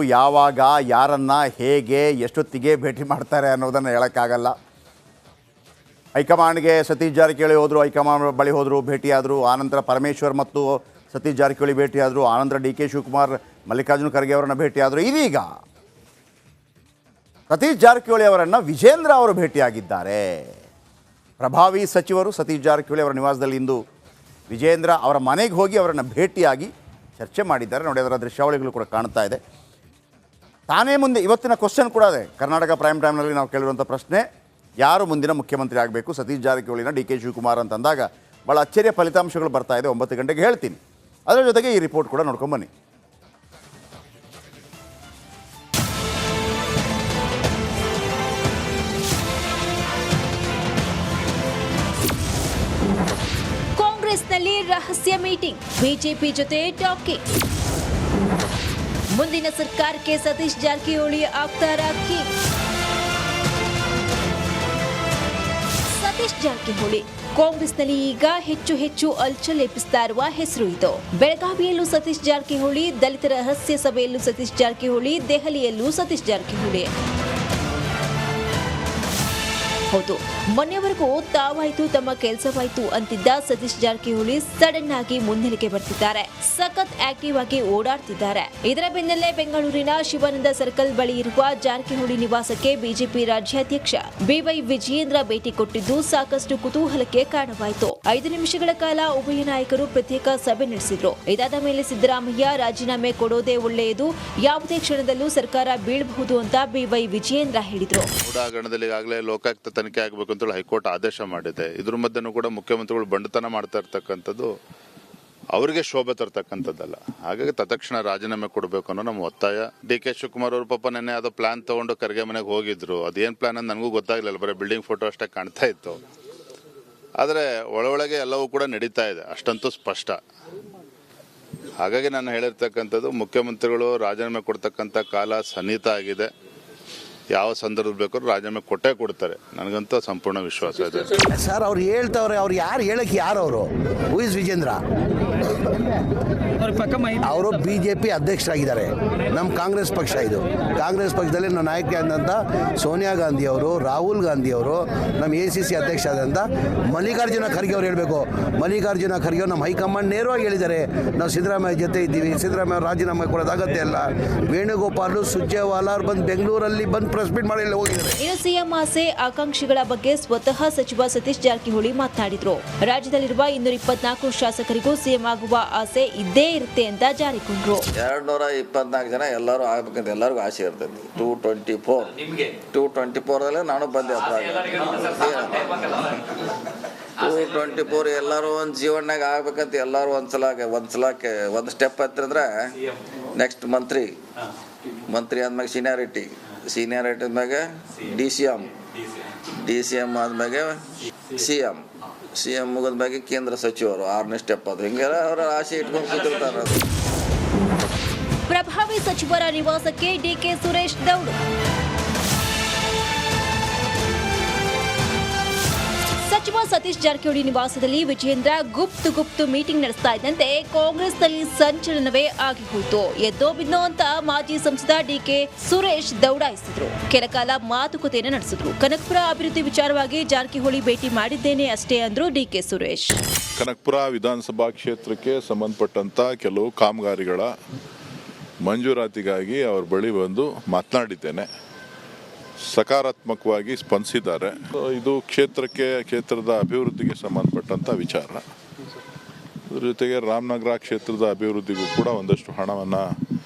ಯಾವಾಗ ಯಾರನ್ನ ಹೇಗೆ ಎಷ್ಟೊತ್ತಿಗೆ ಭೇಟಿ ಮಾಡ್ತಾರೆ ಅನ್ನೋದನ್ನು ಹೇಳೋಕ್ಕಾಗಲ್ಲ. ಹೈಕಮಾಂಡ್ಗೆ ಸತೀಶ್ ಜಾರಕಿಹೊಳಿ ಹೋದರು, ಹೈಕಮಾಂಡ್ ಬಳಿ ಹೋದರು, ಭೇಟಿಯಾದರು. ಆನಂತರ ಪರಮೇಶ್ವರ್ ಮತ್ತು ಸತೀಶ್ ಜಾರಕಿಹೊಳಿ ಭೇಟಿಯಾದರು. ಆನಂತರ ಡಿ ಕೆ ಶಿವಕುಮಾರ್ ಮಲ್ಲಿಕಾರ್ಜುನ ಖರ್ಗೆ ಅವರನ್ನು ಭೇಟಿಯಾದರು. ಇದೀಗ ಸತೀಶ್ ಜಾರಕಿಹೊಳಿ ಅವರನ್ನು ವಿಜೇಂದ್ರ ಅವರು ಭೇಟಿಯಾಗಿದ್ದಾರೆ. ಪ್ರಭಾವಿ ಸಚಿವರು ಸತೀಶ್ ಜಾರಕಿಹೊಳಿ ಅವರ ನಿವಾಸದಲ್ಲಿ ಇಂದು ವಿಜೇಂದ್ರ ಅವರ ಮನೆಗೆ ಹೋಗಿ ಅವರನ್ನು ಭೇಟಿಯಾಗಿ ಚರ್ಚೆ ಮಾಡಿದ್ದಾರೆ. ನೋಡಿ, ಅದರ ದೃಶ್ಯಾವಳಿಗಳು ಕೂಡ ಕಾಣ್ತಾ ಇದೆ. ತಾನೇ ಮುಂದೆ ಇವತ್ತಿನ ಕ್ವಶನ್ ಕೂಡ ಇದೆ. ಕರ್ನಾಟಕ ಪ್ರೈಮ್ ಟೈಮ್ನಲ್ಲಿ ನಾವು ಕೇಳಿರುವಂಥ ಪ್ರಶ್ನೆ, ಯಾರು ಮುಂದಿನ ಮುಖ್ಯಮಂತ್ರಿ ಆಗಬೇಕು, ಸತೀಶ್ ಜಾರಕಿಹೊಳಿನ ಡಿ ಕೆ ಶಿವಕುಮಾರ್ ಅಂತಂದಾಗ ಭಾಳ ಅಚ್ಚರಿಯ ಫಲಿತಾಂಶಗಳು ಬರ್ತಾ ಇದೆ. 9 ಗಂಟೆಗೆ ಹೇಳ್ತೀನಿ. ಅದರ ಜೊತೆಗೆ ಈ ರಿಪೋರ್ಟ್ ಕೂಡ ನೋಡ್ಕೊಂಬನ್ನಿ. ಕಾಂಗ್ರೆಸ್ನಲ್ಲಿ ರಹಸ್ಯ ಮೀಟಿಂಗ್, ಬಿಜೆಪಿ ಜೊತೆ ಟಾಕಿಂಗ್. ಮುಂದಿನ ಸರ್ಕಾರಕ್ಕೆ ಸತೀಶ್ ಜಾರಕಿಹೊಳಿ ಆಗ್ತಾರಾ ಕಿಂಗ್? ಸತೀಶ್ ಜಾರಕಿಹೊಳಿ ಕಾಂಗ್ರೆಸ್ನಲ್ಲಿ ಈಗ ಹೆಚ್ಚು ಅಲ್ಚಲ್ ಎಬ್ಬಿಸ್ತಾ ಇರುವ ಹೆಸರು ಇದು. ಬೆಳಗಾವಿಯಲ್ಲೂ ಸತೀಶ್ ಜಾರಕಿಹೊಳಿ, ದಲಿತರ ರಹಸ್ಯ ಸಭೆಯಲ್ಲೂ ಸತೀಶ್ ಜಾರಕಿಹೊಳಿ, ದೆಹಲಿಯಲ್ಲೂ ಸತೀಶ್ ಜಾರಕಿಹೊಳಿ. ಹೌದು, ಮೊನ್ನೆವರೆಗೂ ತಾವಾಯ್ತು ತಮ್ಮ ಕೆಲಸವಾಯ್ತು ಅಂತಿದ್ದ ಸತೀಶ್ ಜಾರಕಿಹೊಳಿ ಸಡನ್ ಆಗಿ ಮುನ್ನೆಲೆಗೆ ಬರ್ತಿದ್ದಾರೆ. ಸಖತ್ ಆಕ್ಟಿವ್ ಆಗಿ ಓಡಾಡ್ತಿದ್ದಾರೆ. ಇದರ ಬೆನ್ನಲ್ಲೇ ಬೆಂಗಳೂರಿನ ಶಿವಾನಂದ ಸರ್ಕಲ್ ಬಳಿ ಇರುವ ಜಾರಕಿಹೊಳಿ ನಿವಾಸಕ್ಕೆ ಬಿಜೆಪಿ ರಾಜ್ಯಾಧ್ಯಕ್ಷ ಬಿವೈ ವಿಜಯೇಂದ್ರ ಭೇಟಿ ಕೊಟ್ಟಿದ್ದು ಸಾಕಷ್ಟು ಕುತೂಹಲಕ್ಕೆ ಕಾರಣವಾಯಿತು. 5 ನಿಮಿಷಗಳ ಕಾಲ ಉಭಯ ನಾಯಕರು ಪ್ರತ್ಯೇಕ ಸಭೆ ನಡೆಸಿದ್ರು. ಇದಾದ ಮೇಲೆ ಸಿದ್ದರಾಮಯ್ಯ ರಾಜೀನಾಮೆ ಕೊಡೋದೇ ಒಳ್ಳೆಯದು, ಯಾವುದೇ ಕ್ಷಣದಲ್ಲೂ ಸರ್ಕಾರ ಬೀಳಬಹುದು ಅಂತ ಬಿವೈ ವಿಜಯೇಂದ್ರ ಹೇಳಿದ್ರು. ಲೋಕಾಯುಕ್ತ ತನಿಖೆ ಆಗಬೇಕು ಅಂತ ಹೈಕೋರ್ಟ್ ಆದೇಶ ಮಾಡಿದೆ. ಇದ್ರ ಮಧ್ಯೆನೂ ಕೂಡ ಮುಖ್ಯಮಂತ್ರಿಗಳು ಬಂಡತನ ಮಾಡ್ತಾ ಇರ್ತಕ್ಕಂಥದ್ದು ಅವರಿಗೆ ಶೋಭೆ ತರ್ತಕ್ಕಂಥದ್ದಲ್ಲ. ಹಾಗಾಗಿ ತತ್ಕ್ಷಣ ರಾಜೀನಾಮೆ ಕೊಡಬೇಕು ಅನ್ನೋ ನಮ್ಮ ಒತ್ತಾಯ. ಡಿ ಕೆ ಶಿವಕುಮಾರ್ ಅವರು ಪಾಪ ನೆನ್ನೆ ಅದು ಪ್ಲಾನ್ ತಗೊಂಡು ಖರ್ಗೆ ಮನೆಗೆ ಹೋಗಿದ್ರು. ಅದೇನು ಪ್ಲಾನ್ ಅಂತ ನನಗೂ ಗೊತ್ತಾಗ್ಲಿಲ್ಲ, ಬರೀ ಬಿಲ್ಡಿಂಗ್ ಫೋಟೋ ಅಷ್ಟೇ ಕಾಣ್ತಾ ಇತ್ತು. ಆದರೆ ಒಳಗೆ ಎಲ್ಲವೂ ಕೂಡ ನಡೀತಾ ಇದೆ, ಅಷ್ಟಂತೂ ಸ್ಪಷ್ಟ. ಹಾಗಾಗಿ ನಾನು ಹೇಳಿರ್ತಕ್ಕಂಥದ್ದು, ಮುಖ್ಯಮಂತ್ರಿಗಳು ರಾಜೀನಾಮೆ ಕೊಡ್ತಕ್ಕಂಥ ಕಾಲ ಸನ್ನಿಹಿತ ಆಗಿದೆ. ಯಾವ ಸಂದರ್ಭದಲ್ಲಿ ಬೇಕಾದ್ರೂ ರಾಜೀನಾಮೆ ಕೊಟ್ಟೇ ಕೊಡ್ತಾರೆ, ನನಗಂತೂ ಸಂಪೂರ್ಣ ವಿಶ್ವಾಸ ಇದೆ. ಸರ್ ಅವ್ರು ಹೇಳ್ತವ್ರೆ, ಅವ್ರು ಯಾರು ಹೇಳಕ್ಕೆ ಯಾರು ಅವರು? Who is Vijendra? ಅವರು ಬಿಜೆಪಿ ಅಧ್ಯಕ್ಷರಾಗಿದ್ದಾರೆ. ನಮ್ಮ ಕಾಂಗ್ರೆಸ್ ಪಕ್ಷ ಇದು. ಕಾಂಗ್ರೆಸ್ ಪಕ್ಷದಲ್ಲಿ ನಮ್ಮ ನಾಯಕಿಯಾದಂಥ ಸೋನಿಯಾ ಗಾಂಧಿ ಅವರು, ರಾಹುಲ್ ಗಾಂಧಿ ಅವರು, ನಮ್ಮ ACC ಅಧ್ಯಕ್ಷ ಆದಂಥ ಮಲ್ಲಿಕಾರ್ಜುನ ಖರ್ಗೆ ಅವರು ಹೇಳಬೇಕು. ಮಲ್ಲಿಕಾರ್ಜುನ ಖರ್ಗೆ ಅವರು ನಮ್ಮ ಹೈಕಮಾಂಡ್ ನೇರವಾಗಿ ಹೇಳಿದ್ದಾರೆ, ನಾವು ಸಿದ್ದರಾಮಯ್ಯ ಜೊತೆ ಇದ್ದೀವಿ, ಸಿದ್ದರಾಮಯ್ಯ ಅವರು ರಾಜೀನಾಮೆ ಕೊಡೋದಾಗತ್ತೆ ಅಲ್ಲ. ವೇಣುಗೋಪಾಲ್, ಸುರ್ಜೇವಾಲಾ ಅವರು ಬಂದು ಬೆಂಗಳೂರಲ್ಲಿ ಬಂದು ಪ್ರೆಸ್ ಮೀಟ್ ಮಾಡಿ ಹೋಗಿದ್ದಾರೆ. ಇನ್ನು ಸಿಎಂ ಆಸೆ ಆಕಾಂಕ್ಷಿಗಳ ಬಗ್ಗೆ ಸ್ವತಃ ಸಚಿವ ಸತೀಶ್ ಜಾರಕಿಹೊಳಿ ಮಾತನಾಡಿದ್ರು. ರಾಜ್ಯದಲ್ಲಿರುವ 224 ಶಾಸಕರಿಗೂ ಸಿಎಂ ಆಗುವ ಆಸೆ ಇದ್ದೇ ಇರುತ್ತೆ ಅಂತ ಜಾರಿಕೊಂಡ್ರು. 224 ಜನ ಎಲ್ಲರೂ ಆಗ್ಬೇಕಂತ ಎಲ್ಲರಿಗೂ ಆಸೆ ಇರ್ತೈತಿ. 224 ನಾನು ಬಂದೆ. 224 ಎಲ್ಲರೂ ಒಂದು ಜೀವನದಾಗ ಆಗ್ಬೇಕಂತ ಎಲ್ಲರೂ ಒಂದು ಸ್ಟೆಪ್ ಹತ್ತಿರಂದ್ರೆ ನೆಕ್ಸ್ಟ್ ಮಂತ್ರಿ ಆದ್ಮೇಲೆ ಸೀನಿಯಾರಿಟಿ ಆದ್ಮೇಲೆ ಡಿ.ಸಿ.ಎಂ ಆದ್ಮೇಲೆ ಸಿ.ಎಂ ಮುಗಿದ್ಮೇಲೆ ಕೇಂದ್ರ ಸಚಿವರು 6ನೇ ಸ್ಟೆಪ್. ಅದು ಹಿಂಗೆಲ್ಲ ಅವರ ಆಸೆ ಇಟ್ಕೊಂಡು ಕೂತಿರ್ತಾರೆ. ಪ್ರಭಾವಿ ಸಚಿವರ ನಿವಾಸಕ್ಕೆ ಡಿಕೆ ಸುರೇಶ್ ದೌಡು. ಸಚಿವ ಸತೀಶ್ ಜಾರಕಿಹೊಳಿ ನಿವಾಸದಲ್ಲಿ ವಿಜಯೇಂದ್ರ ಗುಪ್ತು ಮೀಟಿಂಗ್ ನಡೆಸ್ತಾ ಇದ್ದಂತೆ ಕಾಂಗ್ರೆಸ್ನಲ್ಲಿ ಸಂಚಲನವೇ ಆಗಿ ಹೋಯಿತು. ಎದ್ದೋ ಬಿದ್ದೋ ಅಂತ ಮಾಜಿ ಸಂಸದ ಡಿಕೆ ಸುರೇಶ್ ದೌಡಾಯಿಸಿದ್ರು. ಕೆಲಕಾಲ ಮಾತುಕತೆಯನ್ನು ನಡೆಸಿದ್ರು. ಕನಕಪುರ ಅಭಿವೃದ್ಧಿ ವಿಚಾರವಾಗಿ ಜಾರಕಿಹೊಳಿ ಭೇಟಿ ಮಾಡಿದ್ದೇನೆ ಅಷ್ಟೇ ಅಂದ್ರು ಡಿಕೆ ಸುರೇಶ್. ಕನಕಪುರ ವಿಧಾನಸಭಾ ಕ್ಷೇತ್ರಕ್ಕೆ ಸಂಬಂಧಪಟ್ಟಂತ ಕೆಲವು ಕಾಮಗಾರಿಗಳ ಮಂಜೂರಾತಿಗಾಗಿ ಅವ್ರ ಬಳಿ ಬಂದು ಮಾತನಾಡಿದ್ದೇನೆ. ಸಕಾರಾತ್ಮಕವಾಗಿ ಸ್ಪಂದಿಸಿದ್ದಾರೆ. ಇದು ಕ್ಷೇತ್ರದ ಅಭಿವೃದ್ಧಿಗೆ ಸಂಬಂಧಪಟ್ಟಂಥ ವಿಚಾರ. ಅದ್ರ ಜೊತೆಗೆ ರಾಮನಗರ ಕ್ಷೇತ್ರದ ಅಭಿವೃದ್ಧಿಗೂ ಕೂಡ ಒಂದಷ್ಟು ಹಣವನ್ನು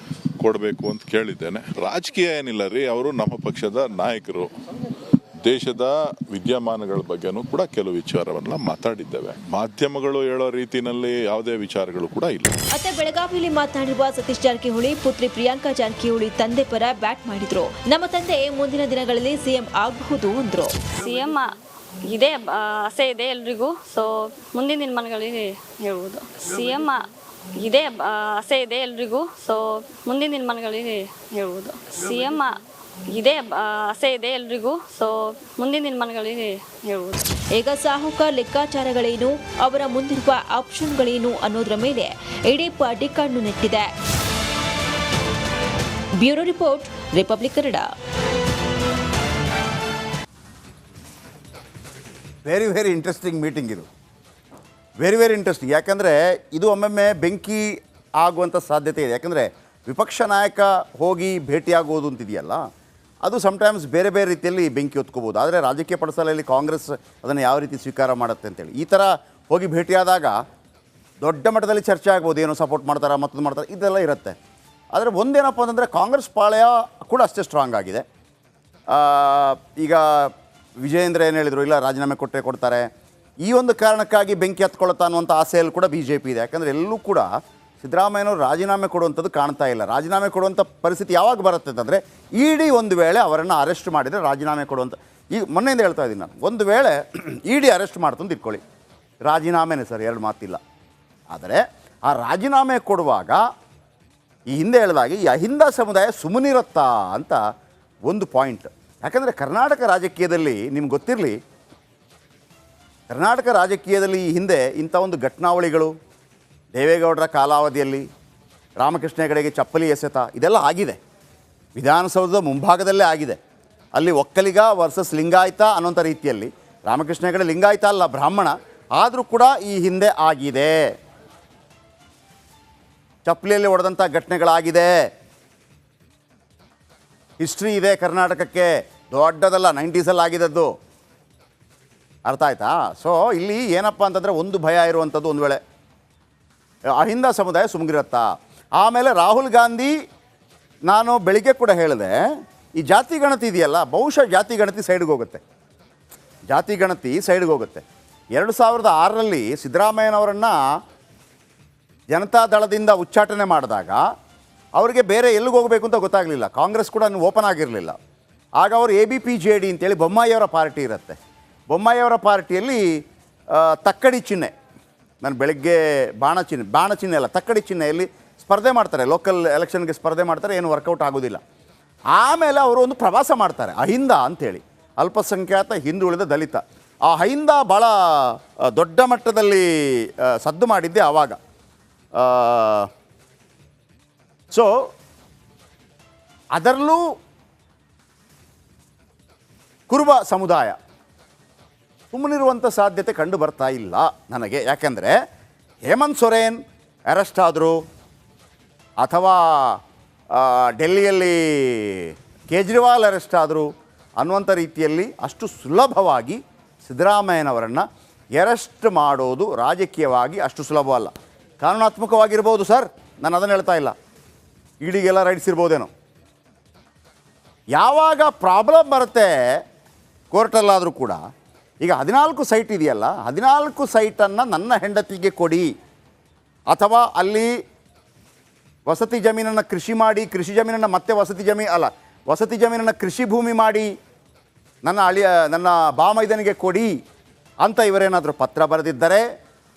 ಕೊಡಬೇಕು ಅಂತ ಕೇಳಿದ್ದೇನೆ. ರಾಜಕೀಯ ಏನಿಲ್ಲ ರೀ, ಅವರು ನಮ್ಮ ಪಕ್ಷದ ನಾಯಕರು. ದೇಶದ ವಿದ್ಯಮಾನಗಳ ಬಗ್ಗೆನೂ ಕೂಡ ಕೆಲವು ವಿಚಾರವನ್ನ ಮಾತಾಡಿದ್ದೇವೆ. ಮಾಧ್ಯಮಗಳು ಹೇಳೋ ರೀತಿಯಲ್ಲಿ ಯಾವುದೇ ವಿಚಾರಗಳು ಕೂಡ ಇಲ್ಲ. ಅತ್ತೆ ಬೆಳಗಾವಿಯಲ್ಲಿ ಮಾತನಾಡಿರುವ ಸತೀಶ್ ಜಾರಕಿಹೊಳಿ ಪುತ್ರಿ ಪ್ರಿಯಾಂಕಾ ಜಾರಕಿಹೊಳಿ ತಂದೆ ಪರ ಬ್ಯಾಟ್ ಮಾಡಿದ್ರು. ನಮ್ಮ ತಂದೆ ಮುಂದಿನ ದಿನಗಳಲ್ಲಿ ಸಿಎಂ ಆಗಬಹುದು ಅಂದ್ರು. ಸಿಎಂ ಇದೆ ಆಸೆ ಇದೆ ಎಲ್ರಿಗೂ. ಸೊ ಮುಂದಿನ ದಿನಮಾನಗಳಲ್ಲಿ ಹೇಳ್ಬೋದು. ಸಿಎಂ ಇದೆ ಆಸೆ ಇದೆ ಎಲ್ರಿಗೂ. ಸೊ ಮುಂದಿನ ದಿನಮಾನಗಳಲ್ಲಿ ಹೇಳ್ಬೋದು. ಸಿಎಂ ಇದೆ ಆಸೆ ಇದೆ ಎಲ್ರಿಗೂ. ಸೊ ಮುಂದಿನ ದಿನಮಾನಗಳಲ್ಲಿ ಹೇಳ್ಬೋದು. ಈಗ ಸಾಹುಕಾರ ಲೆಕ್ಕಾಚಾರಗಳೇನು, ಅವರ ಮುಂದಿರುವ ಆಪ್ಷನ್ಗಳೇನು ಅನ್ನೋದರ ಮೇಲೆ ಇಡೀ ಪಾರ್ಟಿ ಕಣ್ಣು ನೆಟ್ಟಿದೆ. Bureau report, republic Kannada. Very interesting meeting ಇದು. Very interesting. ಯಾಕಂದರೆ ಇದು ಒಮ್ಮೊಮ್ಮೆ ಬೆಂಕಿ ಆಗುವಂಥ ಸಾಧ್ಯತೆ ಇದೆ. ಯಾಕಂದರೆ ವಿಪಕ್ಷ ನಾಯಕ ಹೋಗಿ ಭೇಟಿಯಾಗೋದು ಅಂತಿದೆಯಲ್ಲ, ಅದು ಸಮ್ಟೈಮ್ಸ್ ಬೇರೆ ರೀತಿಯಲ್ಲಿ ಬೆಂಕಿ ಹೊತ್ಕೋಬೋದು. ಆದರೆ ರಾಜಕೀಯ ಪಡಸಾಲೆಯಲ್ಲಿ ಕಾಂಗ್ರೆಸ್ ಅದನ್ನು ಯಾವ ರೀತಿ ಸ್ವೀಕಾರ ಮಾಡುತ್ತೆ ಅಂತೇಳಿ ಈ ಥರ ಹೋಗಿ ಭೇಟಿಯಾದಾಗ ದೊಡ್ಡ ಮಟ್ಟದಲ್ಲಿ ಚರ್ಚೆ ಆಗ್ಬೋದು. ಏನೋ ಸಪೋರ್ಟ್ ಮಾಡ್ತಾರೆ, ಮತ್ತೊಂದು ಮಾಡ್ತಾರೆ, ಇದೆಲ್ಲ ಇರುತ್ತೆ. ಆದರೆ ಒಂದೇನಪ್ಪ ಅಂತಂದರೆ ಕಾಂಗ್ರೆಸ್ ಪಾಳ್ಯ ಕೂಡ ಅಷ್ಟೇ ಸ್ಟ್ರಾಂಗ್ ಆಗಿದೆ. ಈಗ ವಿಜಯೇಂದ್ರ ಏನು ಹೇಳಿದರು, ಇಲ್ಲ ರಾಜೀನಾಮೆ ಕೊಡ್ತಾರೆ. ಈ ಒಂದು ಕಾರಣಕ್ಕಾಗಿ ಬೆಂಕಿ ಹತ್ಕೊಳ್ತಾ ಅನ್ನುವಂಥ ಆಸೆಯಲ್ಲಿ ಕೂಡ BJP ಇದೆ. ಯಾಕಂದರೆ ಎಲ್ಲೂ ಕೂಡ ಸಿದ್ದರಾಮಯ್ಯನವರು ರಾಜೀನಾಮೆ ಕೊಡುವಂಥದ್ದು ಕಾಣ್ತಾ ಇಲ್ಲ. ರಾಜೀನಾಮೆ ಕೊಡುವಂಥ ಪರಿಸ್ಥಿತಿ ಯಾವಾಗ ಬರುತ್ತೆ ಅಂತಂದರೆ ED ಒಂದು ವೇಳೆ ಅವರನ್ನು ಅರೆಸ್ಟ್ ಮಾಡಿದರೆ ರಾಜೀನಾಮೆ ಕೊಡುವಂಥ, ಈಗ ಮೊನ್ನೆಯಿಂದ ಹೇಳ್ತಾ ಇದ್ದೀನಿ ನಾನು, ಒಂದು ವೇಳೆ ED ಅರೆಸ್ಟ್ ಮಾಡ್ತಂದು ಇಟ್ಕೊಳ್ಳಿ, ರಾಜೀನಾಮೆನೇ ಸರ್, ಎರಡು ಮಾತಿಲ್ಲ. ಆದರೆ ಆ ರಾಜೀನಾಮೆ ಕೊಡುವಾಗ ಈ ಹಿಂದೆ ಹೇಳಿದಾಗೆ ಈ ಅಹಿಂದ ಸಮುದಾಯ ಸುಮ್ಮನಿರುತ್ತಾ ಅಂತ ಒಂದು ಪಾಯಿಂಟ್. ಯಾಕಂದರೆ ಕರ್ನಾಟಕ ರಾಜಕೀಯದಲ್ಲಿ ನಿಮ್ಗೆ ಗೊತ್ತಿರಲಿ, ಕರ್ನಾಟಕ ರಾಜಕೀಯದಲ್ಲಿ ಈ ಹಿಂದೆ ಇಂಥ ಒಂದು ಘಟನಾವಳಿಗಳು ದೇವೇಗೌಡರ ಕಾಲಾವಧಿಯಲ್ಲಿ ರಾಮಕೃಷ್ಣ ಹೆಗಡೆಗೆ ಚಪ್ಪಲಿ ಎಸೆತ ಇದೆಲ್ಲ ಆಗಿದೆ. ವಿಧಾನಸೌಧದ ಮುಂಭಾಗದಲ್ಲೇ ಆಗಿದೆ. ಅಲ್ಲಿ ಒಕ್ಕಲಿಗ ವರ್ಸಸ್ ಲಿಂಗಾಯತ ಅನ್ನೋಂಥ ರೀತಿಯಲ್ಲಿ, ರಾಮಕೃಷ್ಣ ಹೆಗಡೆ ಲಿಂಗಾಯತ ಅಲ್ಲ, ಬ್ರಾಹ್ಮಣ, ಆದರೂ ಕೂಡ ಈ ಹಿಂದೆ ಆಗಿದೆ. ಚಪ್ಪಲಿಯಲ್ಲಿ ಹೊಡೆದಂಥ ಘಟನೆಗಳಾಗಿದೆ. ಹಿಸ್ಟ್ರಿ ಇದೆ ಕರ್ನಾಟಕಕ್ಕೆ, ದೊಡ್ಡದಲ್ಲ, 90s ಆಗಿದ್ದದ್ದು. ಅರ್ಥ ಆಯ್ತಾ? ಸೊ ಇಲ್ಲಿ ಏನಪ್ಪ ಅಂತಂದರೆ ಒಂದು ಭಯ ಇರುವಂಥದ್ದು, ಒಂದು ವೇಳೆ ಅಹಿಂದ ಸಮುದಾಯ ಸುಮ್ಗಿರತ್ತಾ. ಆಮೇಲೆ ರಾಹುಲ್ ಗಾಂಧಿ, ನಾನು ಬೆಳಿಗ್ಗೆ ಕೂಡ ಹೇಳಿದೆ, ಈ ಜಾತಿ ಗಣತಿ ಇದೆಯಲ್ಲ, ಬಹುಶಃ ಜಾತಿ ಗಣತಿ ಸೈಡ್ಗೆ ಹೋಗುತ್ತೆ. 2006ರಲ್ಲಿ ಸಿದ್ದರಾಮಯ್ಯನವರನ್ನು ಜನತಾದಳದಿಂದ ಉಚ್ಚಾಟನೆ ಮಾಡಿದಾಗ ಅವರಿಗೆ ಬೇರೆ ಎಲ್ಲಿಗೆ ಹೋಗಬೇಕು ಅಂತ ಗೊತ್ತಾಗಲಿಲ್ಲ. ಕಾಂಗ್ರೆಸ್ ಕೂಡ ಓಪನ್ ಆಗಿರಲಿಲ್ಲ. ಆಗ ಅವರು ABPJD ಅಂತೇಳಿ ಬೊಮ್ಮಾಯಿಯವರ ಪಾರ್ಟಿ ಇರುತ್ತೆ. ಬೊಮ್ಮಾಯಿಯವರ ಪಾರ್ಟಿಯಲ್ಲಿ ತಕ್ಕಡಿ ಚಿಹ್ನೆ, ನಾನು ಬೆಳಗ್ಗೆ ಬಾಣ ಚಿಹ್ನೆ ಅಲ್ಲ, ತಕ್ಕಡಿ ಚಿಹ್ನೆಯಲ್ಲಿ ಸ್ಪರ್ಧೆ ಮಾಡ್ತಾರೆ. ಲೋಕಲ್ ಎಲೆಕ್ಷನ್ಗೆ ಸ್ಪರ್ಧೆ ಮಾಡ್ತಾರೆ, ಏನು ವರ್ಕೌಟ್ ಆಗೋದಿಲ್ಲ. ಆಮೇಲೆ ಅವರು ಒಂದು ಪ್ರವಾಸ ಮಾಡ್ತಾರೆ, ಅಹಿಂದ ಅಂಥೇಳಿ, ಅಲ್ಪಸಂಖ್ಯಾತ ಹಿಂದುಳಿದ ದಲಿತ. ಆ ಅಹಿಂದ ಭಾಳ ದೊಡ್ಡ ಮಟ್ಟದಲ್ಲಿ ಸದ್ದು ಮಾಡಿದ್ದೆ ಆವಾಗ. ಸೊ ಅದರಲ್ಲೂ ಕುರುಬ ಸಮುದಾಯ ಸುಮ್ಮನಿರುವಂಥ ಸಾಧ್ಯತೆ ಕಂಡು ಬರ್ತಾ ಇಲ್ಲ ನನಗೆ. ಯಾಕೆಂದರೆ ಹೇಮಂತ್ ಸೊರೇನ್ ಅರೆಸ್ಟ್ ಆದರು, ಅಥವಾ ಡೆಲ್ಲಿಯಲ್ಲಿ ಕೇಜ್ರಿವಾಲ್ ಅರೆಸ್ಟ್ ಆದರು ಅನ್ನುವಂಥ ರೀತಿಯಲ್ಲಿ ಅಷ್ಟು ಸುಲಭವಾಗಿ ಸಿದ್ದರಾಮಯ್ಯನವರನ್ನು ಅರೆಸ್ಟ್ ಮಾಡೋದು ರಾಜಕೀಯವಾಗಿ ಅಷ್ಟು ಸುಲಭವಲ್ಲ. ಕಾನೂನಾತ್ಮಕವಾಗಿರ್ಬೋದು ಸರ್, ನಾನು ಅದನ್ನು ಹೇಳ್ತಾ ಇಲ್ಲ, ಇಡಿಗೆಲ್ಲ ರೈಟ್ಸ್ ಇರ್ಬೋದೇನೋ. ಯಾವಾಗ ಪ್ರಾಬ್ಲಮ್ ಬರುತ್ತೆ ಕೋರ್ಟಲ್ಲಾದರೂ ಕೂಡ, ಈಗ 14 ಸೈಟ್ ಇದೆಯಲ್ಲ, 14 ಸೈಟನ್ನು ನನ್ನ ಹೆಂಡತಿಗೆ ಕೊಡಿ, ಅಥವಾ ಅಲ್ಲಿ ವಸತಿ ಜಮೀನನ್ನು ಕೃಷಿ ಮಾಡಿ, ಕೃಷಿ ಜಮೀನನ್ನು ಮತ್ತೆ ವಸತಿ ಜಮೀನನ್ನು ಕೃಷಿ ಭೂಮಿ ಮಾಡಿ ನನ್ನ ಬಾಮೈದನಿಗೆ ಕೊಡಿ ಅಂತ ಇವರೇನಾದರೂ ಪತ್ರ ಬರೆದಿದ್ದರೆ